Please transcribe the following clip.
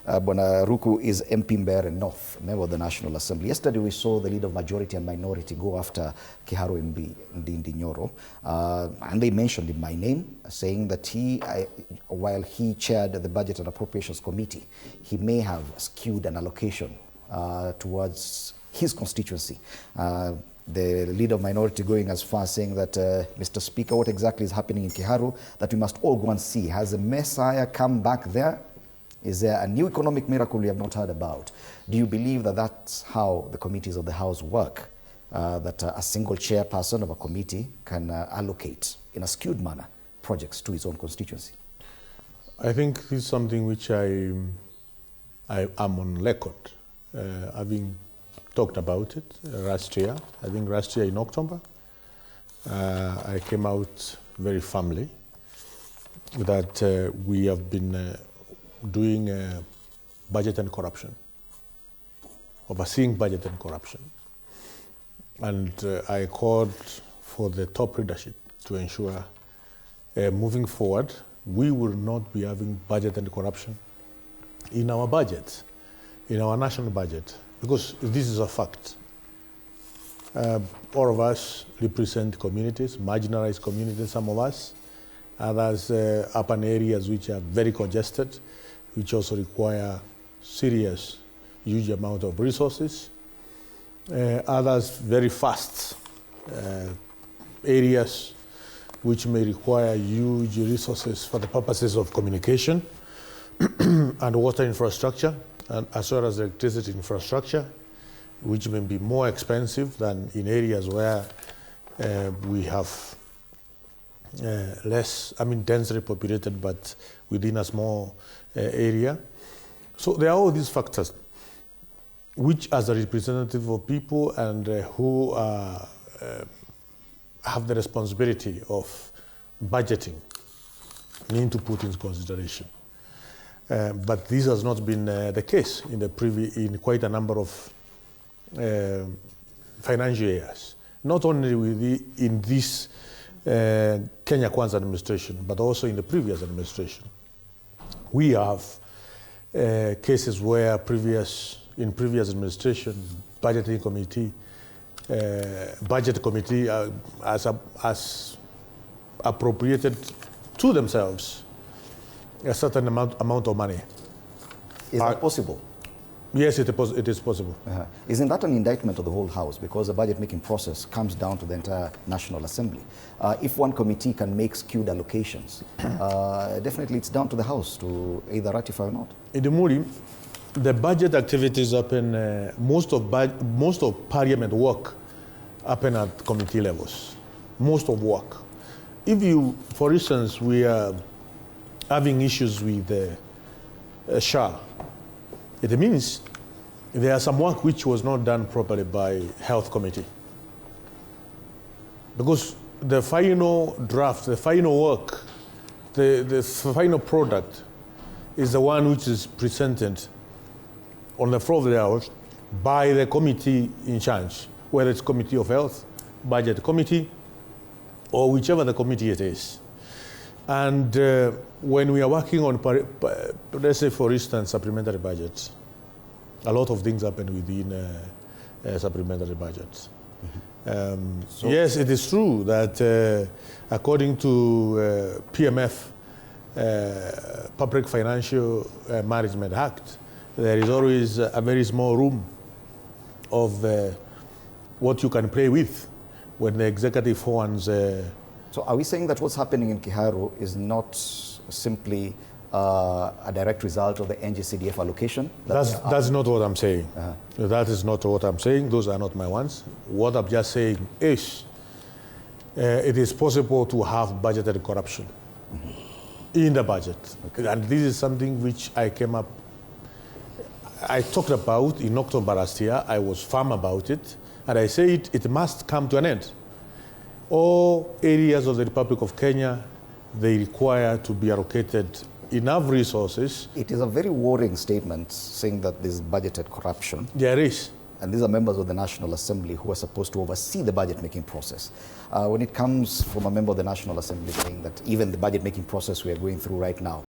Bwana Ruku is MP Mbeere North, member of the National Assembly. Yesterday we saw the leader of majority and minority go after Kiharu Ndindi Nyoro, and they mentioned in my name, saying that while he chaired the Budget and Appropriations Committee, he may have skewed an allocation towards his constituency. The leader of minority going as far as saying that, Mr. Speaker, what exactly is happening in Kiharu, that we must all go and see. Has the Messiah come back there? Is there a new economic miracle we have not heard about? Do you believe that that's how the committees of the House work? That a single chairperson of a committee can allocate in a skewed manner projects to his own constituency? I think this is something which I am on record, having talked about it last year. I think last year in October, I came out very firmly that we have been doing budget and corruption, overseeing budget and corruption. And I called for the top leadership to ensure moving forward, we will not be having budget and corruption in our budget, in our national budget, because this is a fact. All of us represent communities, marginalized communities, some of us, others urban areas which are very congested, which also require serious, huge amount of resources. Others very fast areas which may require huge resources for the purposes of communication and water infrastructure, and as well as electricity infrastructure, which may be more expensive than in areas where we have less, densely populated, but within a small area. So there are all these factors which, as a representative of people and who have the responsibility of budgeting, need to put into consideration. But this has not been the case in quite a number of financial years, not only in this Kenya Kwanza administration, but also in the previous administration. We have cases where in previous administration, budget committee has appropriated to themselves a certain amount of money. Is that possible? Yes, it is possible. Isn't that an indictment of the whole House? Because the budget-making process comes down to the entire National Assembly. If one committee can make skewed allocations, definitely it's down to the House to either ratify or not. In the Muri, the budget activities happen, most of Parliament work happen at committee levels. Most of work. If you, for instance, we are having issues with the SHA, it means there are some work which was not done properly by Health Committee. Because the final draft, the final work, the final product is the one which is presented on the floor of the House by the committee in charge, whether it's Committee of Health, Budget Committee, or whichever the committee it is. And when we are working on, let's say, for instance, supplementary budgets, a lot of things happen within supplementary budgets. Mm-hmm. Yes, it is true that according to PMF, Public Financial Management Act, there is always a very small room of what you can play with when the executive funds. So are we saying that what's happening in Kiharu is not simply a direct result of the NGCDF allocation? That's not what I'm saying. That is not what I'm saying. Those are not my ones. What I'm just saying is it is possible to have budgetary corruption in the budget. Okay. And this is something which I talked about in October last year. I was firm about it. And I said it must come to an end. All areas of the Republic of Kenya, they require to be allocated enough resources. It is a very worrying statement saying that there's budgeted corruption. There is. And these are members of the National Assembly who are supposed to oversee the budget-making process. When it comes from a member of the National Assembly saying that even the budget-making process we are going through right now